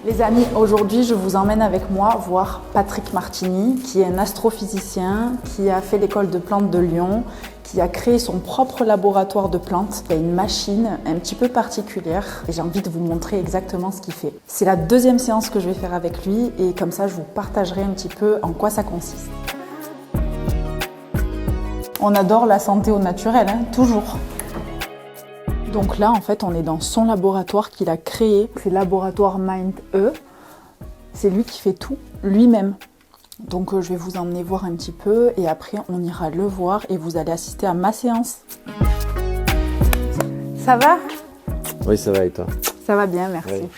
Les amis, aujourd'hui je vous emmène avec moi voir Patrick Martini, qui est un astrophysicien, qui a fait l'école de plantes de Lyon, qui a créé son propre laboratoire de plantes. Il a une machine un petit peu particulière et j'ai envie de vous montrer exactement ce qu'il fait. C'est la deuxième séance que je vais faire avec lui et comme ça je vous partagerai un petit peu en quoi ça consiste. On adore la santé au naturel, hein, toujours. Donc là, en fait, on est dans son laboratoire qu'il a créé. C'est le laboratoire Mind-E. C'est lui qui fait tout, lui-même. Donc je vais vous emmener voir un petit peu et après, on ira le voir et vous allez assister à ma séance. Ça va? Oui, ça va et toi? Ça va bien, merci. Oui.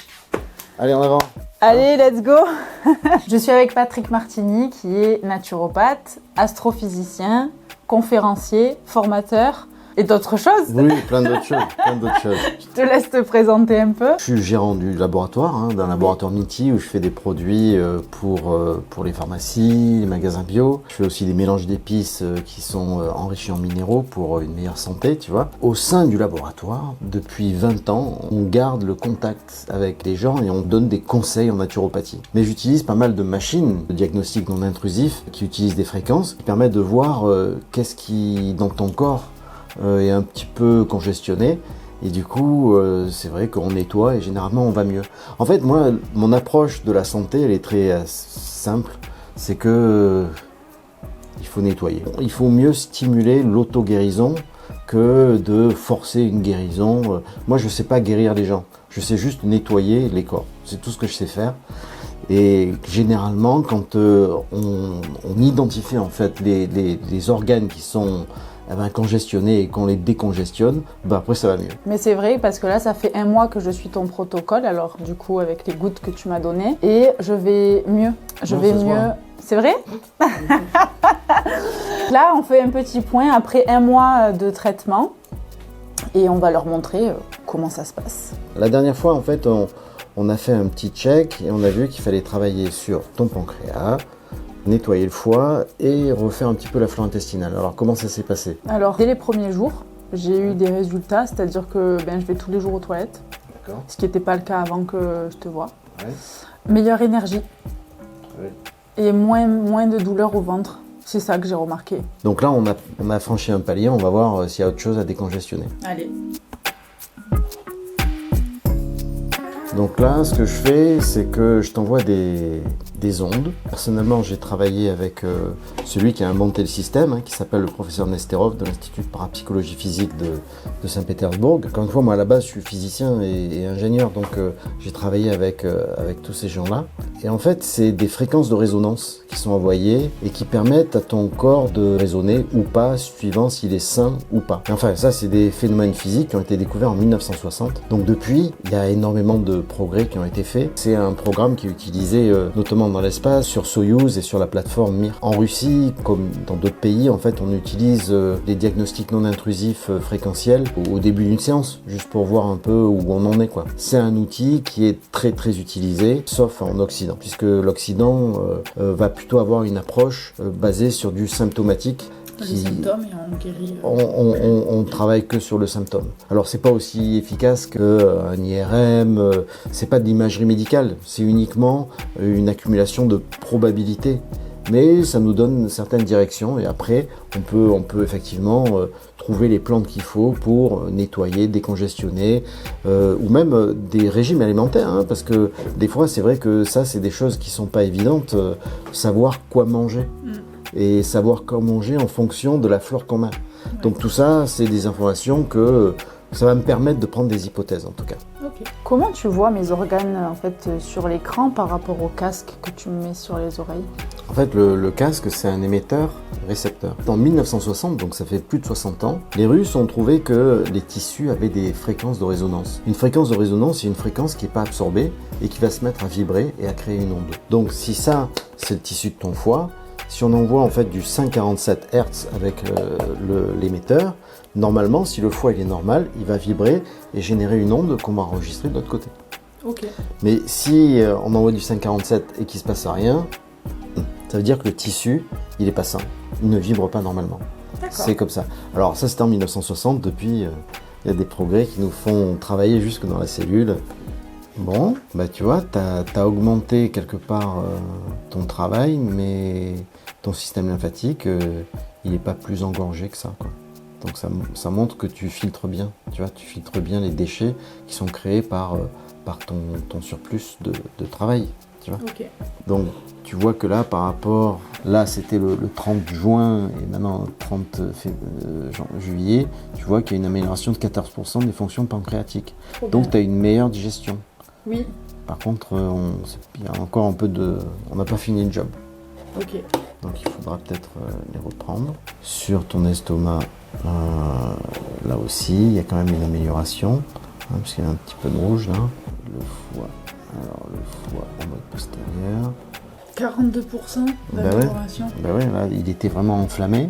Allez, en avant. Allez, let's go. Je suis avec Patrick Martini, qui est naturopathe, astrophysicien, conférencier, formateur. Et d'autres choses? Oui, plein d'autres choses, Je te laisse te présenter un peu. Je suis gérant du laboratoire, d'un laboratoire Niti où je fais des produits pour les pharmacies, les magasins bio. Je fais aussi des mélanges d'épices qui sont enrichis en minéraux pour une meilleure santé, tu vois. Au sein du laboratoire, depuis 20 ans, on garde le contact avec les gens et on donne des conseils en naturopathie. Mais j'utilise pas mal de machines de diagnostic non intrusif qui utilisent des fréquences qui permettent de voir qu'est-ce qui, dans ton corps, est un petit peu congestionné et du coup c'est vrai qu'on nettoie et généralement on va mieux. En fait moi mon approche de la santé elle est très simple, c'est que il faut nettoyer. Il faut mieux stimuler l'auto-guérison que de forcer une guérison. Moi je sais pas guérir les gens, je sais juste nettoyer les corps, c'est tout ce que je sais faire. Et généralement quand on identifie en fait les organes qui sont congestionnés et qu'on les décongestionne, après ça va mieux. Mais c'est vrai parce que là ça fait 1 mois que je suis ton protocole, alors du coup avec les gouttes que tu m'as données et je vais mieux. C'est vrai? Là on fait un petit point après 1 mois de traitement et on va leur montrer comment ça se passe. La dernière fois en fait on a fait un petit check et on a vu qu'il fallait travailler sur ton pancréas, nettoyer le foie et refaire un petit peu la flore intestinale. Alors comment ça s'est passé? Alors dès les premiers jours, j'ai eu des résultats, c'est-à-dire que je vais tous les jours aux toilettes. D'accord. Ce qui n'était pas le cas avant que je te vois. Ouais. Meilleure énergie. Ouais. Et moins de douleur au ventre. C'est ça que j'ai remarqué. Donc là on a franchi un palier, on va voir s'il y a autre chose à décongestionner. Allez. Donc là, ce que je fais, c'est que je t'envoie des ondes. Personnellement, j'ai travaillé avec celui qui a inventé le système, qui s'appelle le professeur Nesterov de l'Institut de parapsychologie physique de Saint-Pétersbourg. Encore une fois, moi à la base, je suis physicien et ingénieur, donc j'ai travaillé avec tous ces gens-là. Et en fait, c'est des fréquences de résonance qui sont envoyées et qui permettent à ton corps de résonner ou pas, suivant s'il est sain ou pas. Et enfin, ça, c'est des phénomènes physiques qui ont été découverts en 1960. Donc depuis, il y a énormément de progrès qui ont été faits. C'est un programme qui est utilisé notamment dans l'espace, sur Soyouz et sur la plateforme Mir. En Russie, comme dans d'autres pays, en fait, on utilise des diagnostics non intrusifs fréquentiels au début d'une séance, juste pour voir un peu où on en est, quoi. C'est un outil qui est très très utilisé, sauf en Occident, puisque l'Occident va plutôt avoir une approche basée sur du symptomatique. Les symptômes et on guérit. On travaille que sur le symptôme. Alors c'est pas aussi efficace qu'un IRM, c'est pas de l'imagerie médicale, c'est uniquement une accumulation de probabilités. Mais ça nous donne certaines directions et après on peut effectivement trouver les plantes qu'il faut pour nettoyer, décongestionner ou même des régimes alimentaires, parce que des fois c'est vrai que ça c'est des choses qui sont pas évidentes, savoir quoi manger. Et savoir quoi manger en fonction de la flore qu'on a. Donc tout ça, c'est des informations que ça va me permettre de prendre des hypothèses en tout cas. Okay. Comment tu vois mes organes en fait sur l'écran par rapport au casque que tu me mets sur les oreilles? En fait, le casque, c'est un émetteur-récepteur. En 1960, donc ça fait plus de 60 ans, les Russes ont trouvé que les tissus avaient des fréquences de résonance. Une fréquence de résonance, c'est une fréquence qui n'est pas absorbée et qui va se mettre à vibrer et à créer une onde. Donc si ça, c'est le tissu de ton foie, si on envoie en fait du 547 Hz avec l'émetteur, normalement, si le foie il est normal, il va vibrer et générer une onde qu'on va enregistrer de l'autre côté. Okay. Mais si on envoie du 547 et qu'il ne se passe rien, ça veut dire que le tissu, il n'est pas sain. Il ne vibre pas normalement. C'est comme ça. Alors ça, c'était en 1960. Depuis, il y a des progrès qui nous font travailler jusque dans la cellule Bon, bah tu vois, t'as augmenté quelque part ton travail, mais ton système lymphatique, il n'est pas plus engorgé que ça, quoi. Donc ça montre que tu filtres bien, tu vois, tu filtres bien les déchets qui sont créés par ton surplus de travail, tu vois. Ok. Donc tu vois que là, par rapport, là c'était le 30 juin et maintenant 30 juillet, tu vois qu'il y a une amélioration de 14% des fonctions pancréatiques. Trop Donc bien. tu as une meilleure digestion. Oui. Par contre, il y a encore un peu de... On n'a pas fini le job. Ok. Donc il faudra peut-être les reprendre. Sur ton estomac, là aussi, il y a quand même une amélioration. Hein, parce qu'il y a un petit peu de rouge là. Le foie. Alors le foie en mode postérieur. 42% Bah d'amélioration. Bah ouais, là, il était vraiment enflammé.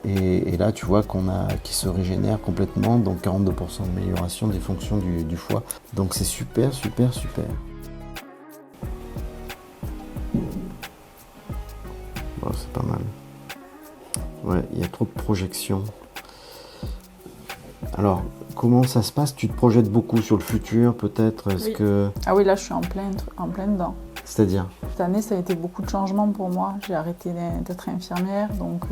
Et là, tu vois qu'il se régénère complètement, donc 42% d'amélioration des fonctions du foie. Donc c'est super, super, super. Bon, c'est pas mal. Ouais, il y a trop de projections. Alors, comment ça se passe? Tu te projettes beaucoup sur le futur, peut-être? Est-ce Oui. que... Ah oui, là je suis en plein dedans. C'est-à-dire? Cette année, ça a été beaucoup de changements pour moi. J'ai arrêté d'être infirmière, donc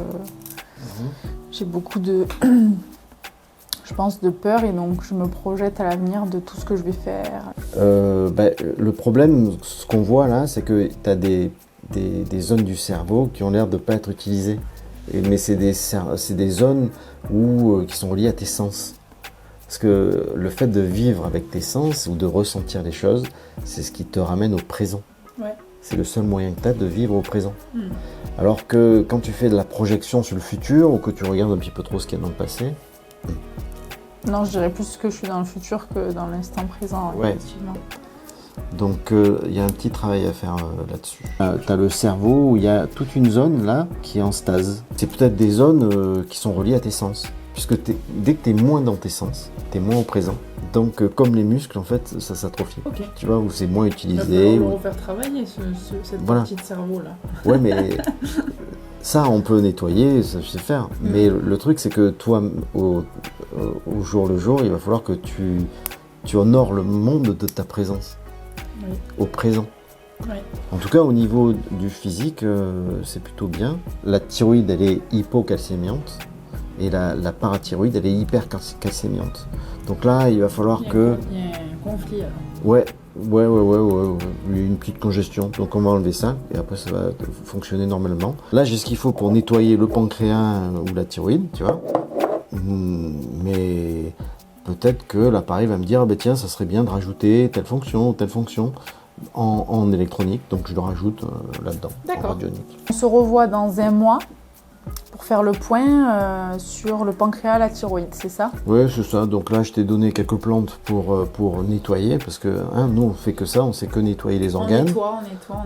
j'ai beaucoup de, je pense, de peur et donc je me projette à l'avenir de tout ce que je vais faire. Le problème, ce qu'on voit là, c'est que tu as des zones du cerveau qui ont l'air de ne pas être utilisées. Mais c'est des zones qui sont reliées à tes sens. Parce que le fait de vivre avec tes sens ou de ressentir les choses, c'est ce qui te ramène au présent. Ouais. C'est le seul moyen que tu as de vivre au présent. Alors que quand tu fais de la projection sur le futur ou que tu regardes un petit peu trop ce qu'il y a dans le passé... Non, je dirais plus que je suis dans le futur que dans l'instant présent, Ouais. effectivement. Donc il y a un petit travail à faire là-dessus. Tu as le cerveau où il y a toute une zone là qui est en stase. C'est peut-être des zones qui sont reliées à tes sens. Puisque dès que tu es moins dans tes sens, tu es moins au présent. Donc comme les muscles, en fait, ça s'atrophie. Ok. Tu vois, où c'est moins Il va utilisé. falloir le refaire travailler, cette Voilà. partie de cerveau-là. Ouais, mais ça, on peut nettoyer, ça je sais faire. Mais le truc, c'est que toi, au jour le jour, il va falloir que tu honores le monde de ta présence. Oui. Au présent. Oui. En tout cas, au niveau du physique, c'est plutôt bien. La thyroïde, elle est hypocalcémiante. Et la parathyroïde, elle est hypercalcémiante. Donc là, il va falloir que... Il y a un conflit alors. Ouais. Il y a une petite congestion. Donc on va enlever ça et après ça va fonctionner normalement. Là, j'ai ce qu'il faut pour nettoyer le pancréas ou la thyroïde, tu vois. Mais peut-être que l'appareil va me dire, ah ben tiens, ça serait bien de rajouter telle fonction en électronique. Donc je le rajoute là-dedans, en D'accord. radionique. On se revoit dans un mois pour faire le point sur le pancréas, la thyroïde, c'est ça? Ouais, c'est ça. Donc là, je t'ai donné quelques plantes pour nettoyer, parce que nous, on fait que ça, on sait que nettoyer les organes.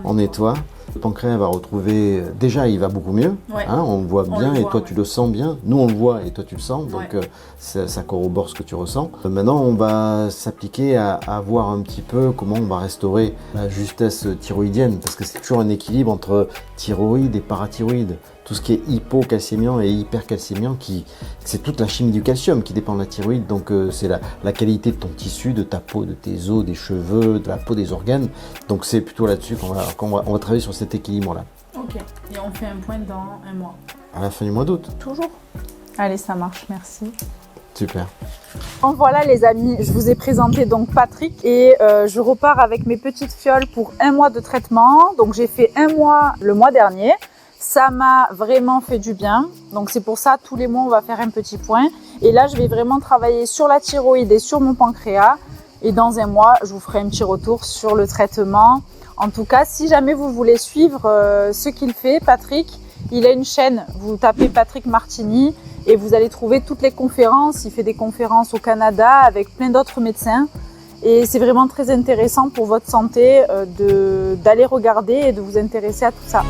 On nettoie. Le pancréas va retrouver... Déjà, il va beaucoup mieux. Ouais. On le voit bien et toi, ouais. tu le sens bien. Nous, on le voit et toi, tu le sens. Donc, Ouais. ça corrobore ce que tu ressens. Maintenant, on va s'appliquer à voir un petit peu comment on va restaurer la justesse thyroïdienne, parce que c'est toujours un équilibre entre thyroïde et parathyroïde. Tout ce qui est hypocalcémiant et hypercalcémiant, c'est toute la chimie du calcium qui dépend de la thyroïde. Donc c'est la qualité de ton tissu, de ta peau, de tes os, des cheveux, de la peau, des organes. Donc c'est plutôt là-dessus qu'on va travailler sur cet équilibre-là. Ok. Et on fait un point dans un mois. À la fin du mois d'août. Toujours. Allez, ça marche, merci. Super. En voilà les amis, je vous ai présenté donc Patrick et je repars avec mes petites fioles pour un mois de traitement. Donc j'ai fait un mois le mois dernier. Ça m'a vraiment fait du bien. Donc c'est pour ça, tous les mois, on va faire un petit point. Et là, je vais vraiment travailler sur la thyroïde et sur mon pancréas. Et dans un mois, je vous ferai un petit retour sur le traitement. En tout cas, si jamais vous voulez suivre ce qu'il fait, Patrick, il a une chaîne. Vous tapez Patrick Martini et vous allez trouver toutes les conférences. Il fait des conférences au Canada avec plein d'autres médecins. Et c'est vraiment très intéressant pour votre santé d'aller regarder et de vous intéresser à tout ça.